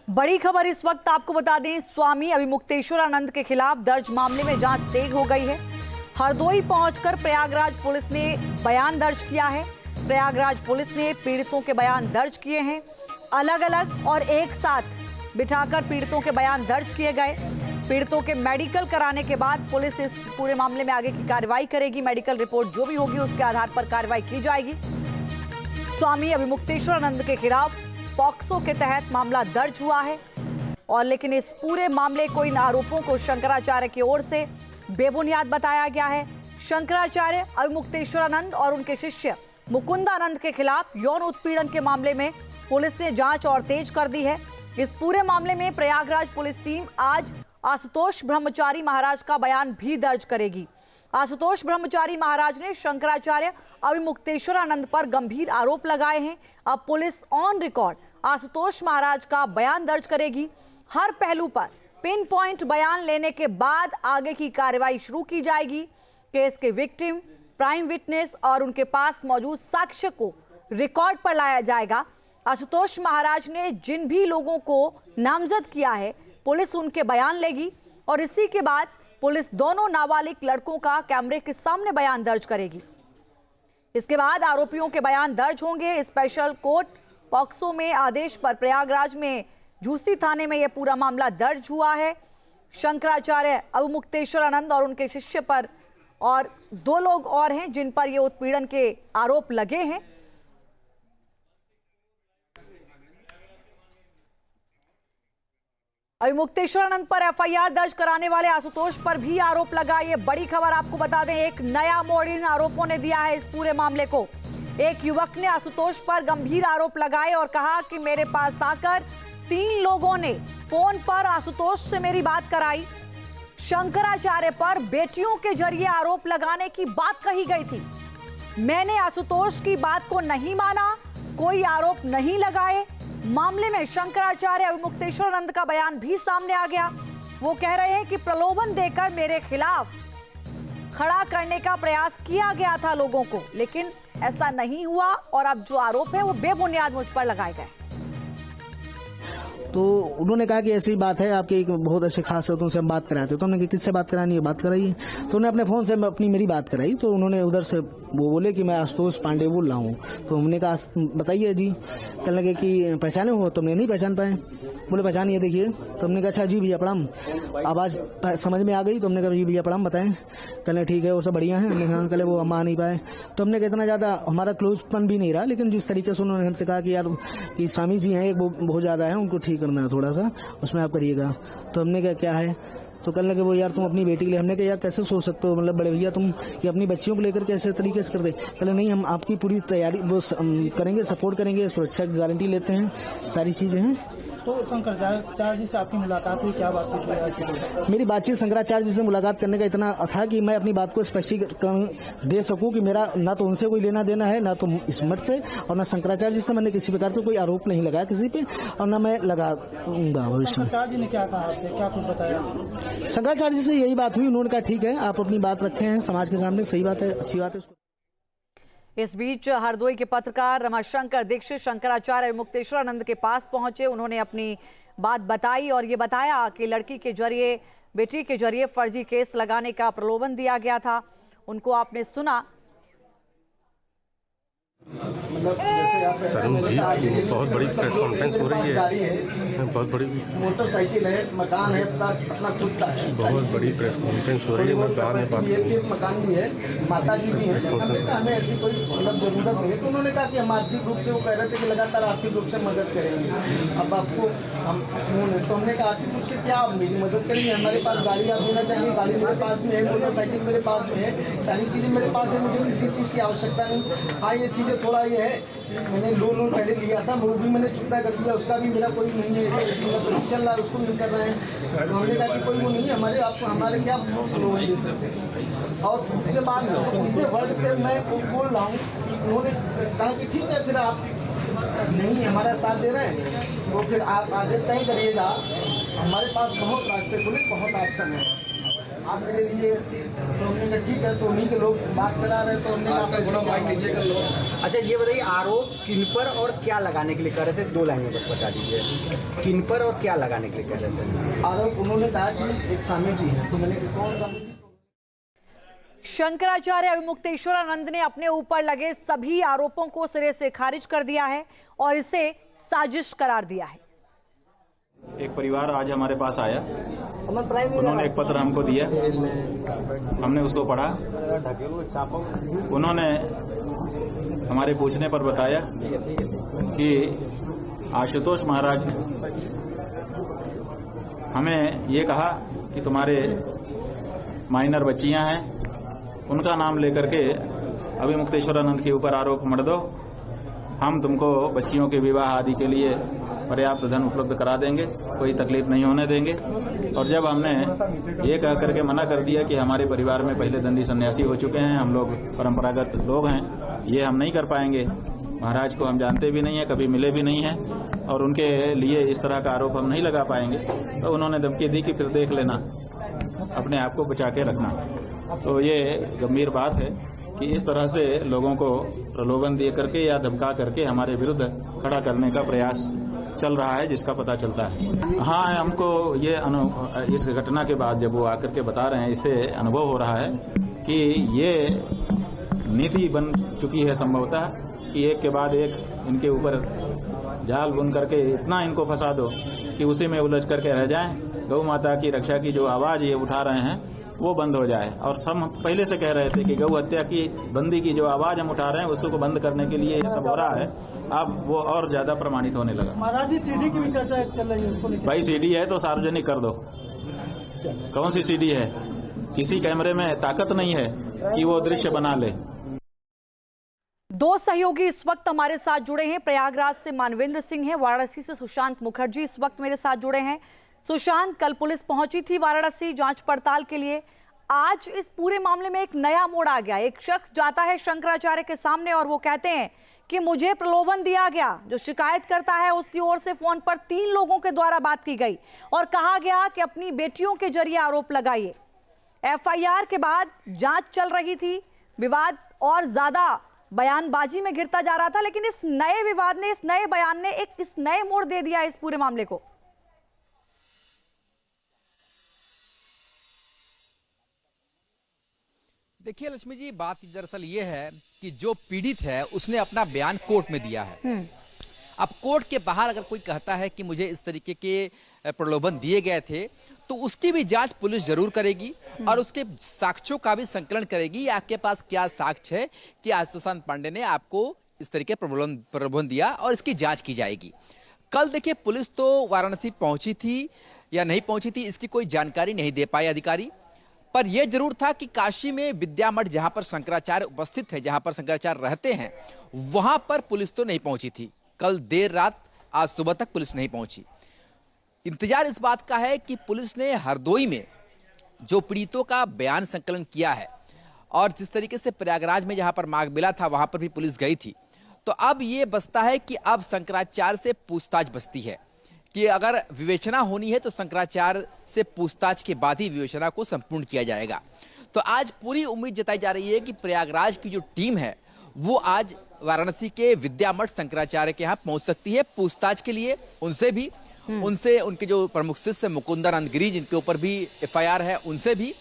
बड़ी खबर इस वक्त आपको बता दें, स्वामी अभिमुक्तेश्वरानंद के खिलाफ दर्ज मामले में जांच तेज हो गई है। हरदोई पहुंचकर प्रयागराज पुलिस ने बयान दर्ज किया है। प्रयागराज पुलिस ने पीड़ितों के बयान दर्ज किए हैं। अलग अलग और एक साथ बिठाकर पीड़ितों के बयान दर्ज किए गए। पीड़ितों के मेडिकल कराने के बाद पुलिस इस पूरे मामले में आगे की कार्रवाई करेगी। मेडिकल रिपोर्ट जो भी होगी उसके आधार पर कार्रवाई की जाएगी। स्वामी अभिमुक्तेश्वरानंद के खिलाफ पॉक्सो के तहत मामला दर्ज हुआ है और लेकिन इस पूरे मामले को, इन आरोपों को शंकराचार्य की ओर से बेबुनियाद बताया गया है। शंकराचार्य अभिमुक्तेश्वरानंद और उनके शिष्य मुकुंदानंद के खिलाफ यौन उत्पीड़न के मामले में पुलिस ने जांच और तेज कर दी है। इस पूरे मामले में प्रयागराज पुलिस टीम आज आशुतोष ब्रह्मचारी महाराज का बयान भी दर्ज करेगी। आशुतोष ब्रह्मचारी महाराज ने शंकराचार्य अभिमुक्तेश्वरानंद पर गंभीर आरोप लगाए हैं। अब पुलिस ऑन रिकॉर्ड आशुतोष महाराज का बयान दर्ज करेगी। हर पहलू पर पिन पॉइंट बयान लेने के बाद आगे की कार्रवाई शुरू की जाएगी। केस के विक्टिम, प्राइम विटनेस और उनके पास मौजूद साक्ष्य को रिकॉर्ड पर लाया जाएगा। आशुतोष महाराज ने जिन भी लोगों को नामजद किया है, पुलिस उनके बयान लेगी और इसी के बाद पुलिस दोनों नाबालिग लड़कों का कैमरे के सामने बयान दर्ज करेगी। इसके बाद आरोपियों के बयान दर्ज होंगे। स्पेशल कोर्ट पॉक्सो में आदेश पर प्रयागराज में झूसी थाने में यह पूरा मामला दर्ज हुआ है। शंकराचार्य अभिमुक्तेश्वरानंद और उनके शिष्य पर और 2 लोग और हैं जिन पर ये उत्पीड़न के आरोप लगे हैं। अभिमुक्तेश्वरानंद पर एफआईआर दर्ज कराने वाले आशुतोष पर भी आरोप लगा। ये बड़ी खबर आपको बता दें, एक नया मोड़ इन आरोपों ने दिया है इस पूरे मामले को। एक युवक ने आशुतोष पर गंभीर आरोप लगाए और कहा कि मेरे पास आकर 3 लोगों ने फोन पर आशुतोष से मेरी बात कराई। शंकराचार्य पर बेटियों के जरिए आरोप लगाने की बात कही गई थी। मैंने आशुतोष की बात को नहीं माना, कोई आरोप नहीं लगाए। मामले में शंकराचार्य अभिमुक्तेश्वरानंद का बयान भी सामने आ गया। वो कह रहे हैं कि प्रलोभन देकर मेरे खिलाफ खड़ा करने का प्रयास किया गया था लोगों को, लेकिन ऐसा नहीं हुआ और अब जो आरोप है वो बेबुनियाद मुझ पर लगाए गए। तो उन्होंने कहा कि ऐसी बात है, आपके एक बहुत अच्छे खास है, तो उनसे हम बात कराते। तो हमने कहा किससे बात करानी है, बात कराइए। तो उन्होंने अपने फोन से मेरी बात कराई। तो उन्होंने उधर से वो बोले कि मैं आशुतोष पांडे बोल रहा हूँ। तो हमने कहा बताइए जी। कहने लगे कि पहचाने हो? तो हमने नहीं पहचान पाए। बोले पहचानिए देखिए। तो हमने कहा अच्छा जी भैया प्रणाम। आवाज समझ में आ गई। तो हमने कहा जी भैया प्रणाम बताएं। कहने ठीक है, वो सब बढ़िया है। हमने कहा, कहले वो हम आ नहीं पाए। तो हमने कहा इतना ज्यादा हमारा क्लोजपन भी नहीं रहा, लेकिन जिस तरीके से उन्होंने हमसे कहा कि यार कि स्वामी जी हैं, वो बहुत ज्यादा है, उनको ठीक करना है थोड़ा सा, उसमें आप करिएगा। तो हमने कहा क्या है? तो कहने लगे वो यार तुम अपनी बेटी के लिए। हमने कहा यार कैसे सोच सकते हो, मतलब बड़े भैया तुम ये अपनी बच्चियों को लेकर कैसे तरीके से कर दे? कहले नहीं, हम आपकी पूरी तैयारी वो करेंगे, सपोर्ट करेंगे, सुरक्षा की गारंटी लेते हैं, सारी चीजें हैं। तो शंकराचार्य जी से आपकी मुलाकात हुई, क्या बातचीत हुई? मेरी बातचीत शंकराचार्य जी से मुलाकात करने का इतना था कि मैं अपनी बात को स्पष्टीकरण दे सकूं कि मेरा ना तो उनसे कोई लेना देना है, ना तो इस मठ से, और ना शंकराचार्य जी से मैंने किसी प्रकार का कोई आरोप नहीं लगाया किसी पे, और ना मैं लगाऊंगा भविष्य में। शंकराचार्य जी ने क्या कहा आपसे, क्या कुछ बताया? शंकराचार्य जी से यही बात हुई। उन्होंने कहा ठीक है, आप अपनी बात रखे हैं समाज के सामने, सही बात है, अच्छी बात है। इस बीच हरदोई के पत्रकार रमाशंकर दीक्षित शंकराचार्य अभिमुक्तेश्वरानंद के पास पहुंचे। उन्होंने अपनी बात बताई और ये बताया कि लड़की के जरिए, बेटी के जरिए फर्जी केस लगाने का प्रलोभन दिया गया था। उनको आपने सुना। मतलब जैसे आप बहुत बड़ी प्रेस कॉन्फ्रेंस हो रही है, बहुत बड़ी मोटरसाइकिल है, मकान है, अपना खुद का है, बहुत बड़ी प्रेस कॉन्फ्रेंस हो रही है। मैं गाँव में बात मकान भी है, माता जी भी है। हमने कहा हमें ऐसी कोई मतलब जरूरत नहीं है। तो उन्होंने कहा कि हम आर्थिक रूप से, वो कह रहे थे कि लगातार आर्थिक रूप से मदद करेंगे। अब आपको हम तो हमने कहा आर्थिक रूप से क्या आप मेरी मदद करेंगे? हमारे पास गाड़ी आप देना चाहिए, गाड़ी मेरे पास में है, मोटरसाइकिल मेरे पास में है, सारी चीज़ें मेरे पास है, मुझे किसी चीज़ की आवश्यकता नहीं। हाँ ये चीज़ें थोड़ा ये है, मैंने लोन पहले लिया था, वो भी मैंने चुकता कर दिया, उसका भी मेरा कोई नहीं है, चल रहा है, उसको नहीं कर रहे हैं। तो हमने कहा कि कोई वो नहीं है हमारे, आपको हमारे क्या लोन दे सकते हैं। और उसके बाद उनके वर्ड पे मैं बोल रहा हूँ, उन्होंने कहा कि ठीक है फिर आप नहीं हमारा साथ दे रहे हैं तो फिर आप आगे तय करिएगा, हमारे पास बहुत रास्ते खुले, बहुत ऑप्शन है। आप मेरे लिए, तो हमने कहा ठीक है, तो उन्हीं के लोग बात करा रहे, तो हमने कहा नीचे कर लो। अच्छा ये बताइए, आरोप किन पर और क्या लगाने के लिए कर रहे थे? 2 लाइन में बस बता दीजिए, किन पर और क्या लगाने के लिए कर रहे थे? आरोप उन्होंने कहा कि एक स्वामी जी है, तो मैंने कहा कौन स्वामी जी? शंकराचार्य अभिमुक्तेश्वरानंद ने अपने ऊपर लगे सभी आरोपों को सिरे से खारिज कर दिया है और इसे साजिश करार दिया है। एक परिवार आज हमारे पास आया, उन्होंने एक पत्र हमको दिया, हमने उसको पढ़ा। उन्होंने हमारे पूछने पर बताया कि आशुतोष महाराज ने हमें ये कहा कि तुम्हारे माइनर बच्चियां हैं, उनका नाम लेकर के अभिमुक्तेश्वरानंद के ऊपर आरोप मढ़ दो, हम तुमको बच्चियों के विवाह आदि के लिए पर्याप्त धन उपलब्ध करा देंगे, कोई तकलीफ नहीं होने देंगे। और जब हमने ये कह करके मना कर दिया कि हमारे परिवार में पहले दंडी सन्यासी हो चुके हैं, हम लोग परंपरागत लोग हैं, ये हम नहीं कर पाएंगे, महाराज को हम जानते भी नहीं है, कभी मिले भी नहीं हैं, और उनके लिए इस तरह का आरोप हम नहीं लगा पाएंगे, तो उन्होंने धमकी दी कि फिर देख लेना, अपने आप को बचा के रखना। तो ये गंभीर बात है कि इस तरह से लोगों को प्रलोभन दे करके या धमका करके हमारे विरुद्ध खड़ा करने का प्रयास चल रहा है, जिसका पता चलता है। हाँ, हमको ये इस घटना के बाद जब वो आकर के बता रहे हैं, इससे अनुभव हो रहा है कि ये नीति बन चुकी है संभवतः कि एक के बाद एक इनके ऊपर जाल बुन करके इतना इनको फंसा दो कि उसी में उलझ करके रह जाएं। गौ माता की रक्षा की जो आवाज ये उठा रहे हैं वो बंद हो जाए। और हम पहले से कह रहे थे कि गौ हत्या की बंदी की जो आवाज हम उठा रहे हैं उसको बंद करने के लिए ये सब हो रहा है, अब वो और ज्यादा प्रमाणित होने लगा। महाराज जी सीडी की भी चर्चा चल रही है, उसको लेकर भाई सीडी है तो सार्वजनिक कर दो। कौन सी सीडी है? किसी कैमरे में ताकत नहीं है कि वो दृश्य बना ले। 2 सहयोगी इस वक्त हमारे साथ जुड़े हैं। प्रयागराज से मानवेंद्र सिंह है, वाराणसी से सुशांत मुखर्जी इस वक्त मेरे साथ जुड़े हैं। सुशांत, कल पुलिस पहुंची थी वाराणसी जांच पड़ताल के लिए, आज इस पूरे मामले में एक नया मोड़ आ गया। एक शख्स जाता है शंकराचार्य के सामने और वो कहते हैं कि मुझे प्रलोभन दिया गया। जो शिकायत करता है उसकी ओर से फोन पर 3 लोगों के द्वारा बात की गई और कहा गया कि अपनी बेटियों के जरिए आरोप लगाइए। एफआईआर के बाद जांच चल रही थी, विवाद और ज्यादा बयानबाजी में घिरता जा रहा था, लेकिन इस नए विवाद ने, इस नए बयान ने इस नए मोड़ दे दिया इस पूरे मामले को। देखिए लक्ष्मी जी, बात दरअसल ये है कि जो पीड़ित है उसने अपना बयान कोर्ट में दिया है। अब कोर्ट के बाहर अगर कोई कहता है कि मुझे इस तरीके के प्रलोभन दिए गए थे, तो उसकी भी जांच पुलिस जरूर करेगी और उसके साक्ष्यों का भी संकलन करेगी। आपके पास क्या साक्ष्य है कि आशुतोष पांडे ने आपको इस तरीके प्रलोभन दिया, और इसकी जांच की जाएगी। कल देखिए पुलिस तो वाराणसी पहुंची थी या नहीं पहुंची थी इसकी कोई जानकारी नहीं दे पाए अधिकारी, पर यह जरूर था कि काशी में विद्या मठ जहां पर शंकराचार्य उपस्थित है, जहां पर शंकराचार्य रहते हैं, वहां पर पुलिस तो नहीं पहुंची थी। कल देर रात, आज सुबह तक पुलिस नहीं पहुंची। इंतजार इस बात का है कि पुलिस ने हरदोई में जो पीड़ितों का बयान संकलन किया है और जिस तरीके से प्रयागराज में जहां पर मांग मिला था वहां पर भी पुलिस गई थी, तो अब ये बचता है कि अब शंकराचार्य से पूछताछ बचती है कि अगर विवेचना होनी है तो शंकराचार्य से पूछताछ के बाद ही विवेचना को संपूर्ण किया जाएगा। तो आज पूरी उम्मीद जताई जा रही है कि प्रयागराज की जो टीम है वो आज वाराणसी के विद्या मठ शंकराचार्य के यहाँ पहुंच सकती है पूछताछ के लिए। उनसे उनके जो प्रमुख शिष्य मुकुंदानंद गिरी, जिनके ऊपर भी एफआईआर है, उनसे भी,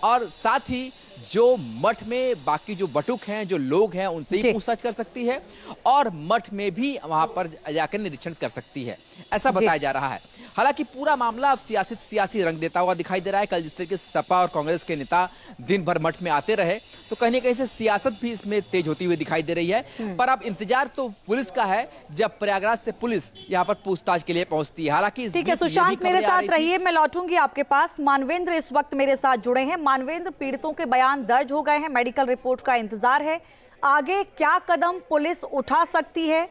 और साथ ही जो मठ में बाकी जो बटुक हैं, जो लोग हैं, उनसे ही पूछताछ कर सकती है और मठ में भी वहां पर जाकर निरीक्षण कर सकती है, ऐसा बताया जा रहा है। हालांकि पूरा मामला अब सियासी रंग देता हुआ दिखाई दे रहा है। कल जिस तरीके से सपा और कांग्रेस के नेता दिन भर मठ में आते रहे, तो कहीं न कहीं से सियासत भी इसमें तेज होती हुई दिखाई दे रही है। पर अब इंतजार तो पुलिस का है जब प्रयागराज से पुलिस यहाँ पर पूछताछ के लिए पहुंचती है। हालांकि ठीक है सुशांत, मेरे साथ रहिए, मैं लौटूंगी आपके पास। मानवेंद्र इस वक्त मेरे साथ जुड़े हैं। मानवेंद्र, पीड़ितों के बयान दर्ज हो गए हैं, मेडिकल रिपोर्ट का इंतजार है, आगे क्या कदम पुलिस उठा सकती है?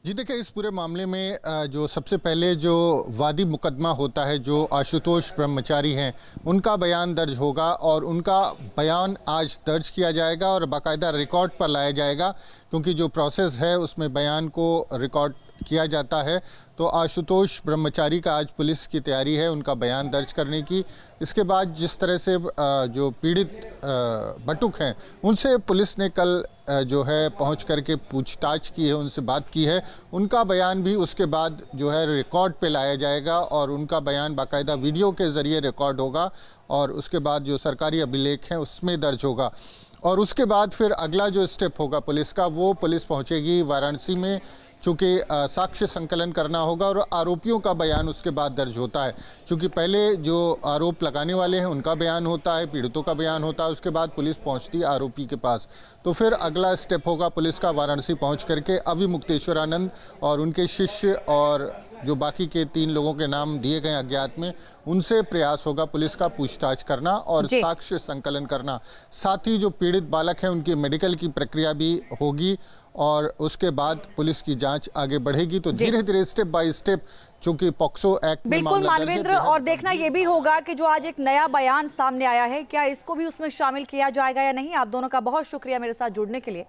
जी देखिए, इस पूरे मामले में जो सबसे पहले जो वादी मुकदमा होता है, जो आशुतोष ब्रह्मचारी हैं, उनका बयान दर्ज होगा और उनका बयान आज दर्ज किया जाएगा और बाकायदा रिकॉर्ड पर लाया जाएगा, क्योंकि जो प्रोसेस है उसमें बयान को रिकॉर्ड किया जाता है। तो आशुतोष ब्रह्मचारी का आज पुलिस की तैयारी है उनका बयान दर्ज करने की। इसके बाद जिस तरह से जो पीड़ित बटुक हैं उनसे पुलिस ने कल जो है पहुंच करके पूछताछ की है, उनसे बात की है, उनका बयान भी उसके बाद जो है रिकॉर्ड पे लाया जाएगा और उनका बयान बाकायदा वीडियो के ज़रिए रिकॉर्ड होगा और उसके बाद जो सरकारी अभिलेख हैं उसमें दर्ज होगा। और उसके बाद फिर अगला जो स्टेप होगा पुलिस का, वो पुलिस पहुंचेगी वाराणसी में, चूँकि साक्ष्य संकलन करना होगा और आरोपियों का बयान उसके बाद दर्ज होता है। चूँकि पहले जो आरोप लगाने वाले हैं उनका बयान होता है, पीड़ितों का बयान होता है, उसके बाद पुलिस पहुंचती है आरोपी के पास। तो फिर अगला स्टेप होगा पुलिस का वाराणसी पहुंच करके अभिमुक्तेश्वर आनंद और उनके शिष्य और जो बाकी के 3 लोगों के नाम दिए गए अज्ञात में, उनसे प्रयास होगा पुलिस का पूछताछ करना और साक्ष्य संकलन करना। साथ ही जो पीड़ित बालक हैं उनकी मेडिकल की प्रक्रिया भी होगी और उसके बाद पुलिस की जांच आगे बढ़ेगी। तो धीरे धीरे स्टेप बाय स्टेप, चूंकि पॉक्सो एक्ट में बिल्कुल मानवेंद्र, और देखना ये भी होगा कि जो आज एक नया बयान सामने आया है, क्या इसको भी उसमें शामिल किया जाएगा या नहीं। आप दोनों का बहुत शुक्रिया मेरे साथ जुड़ने के लिए।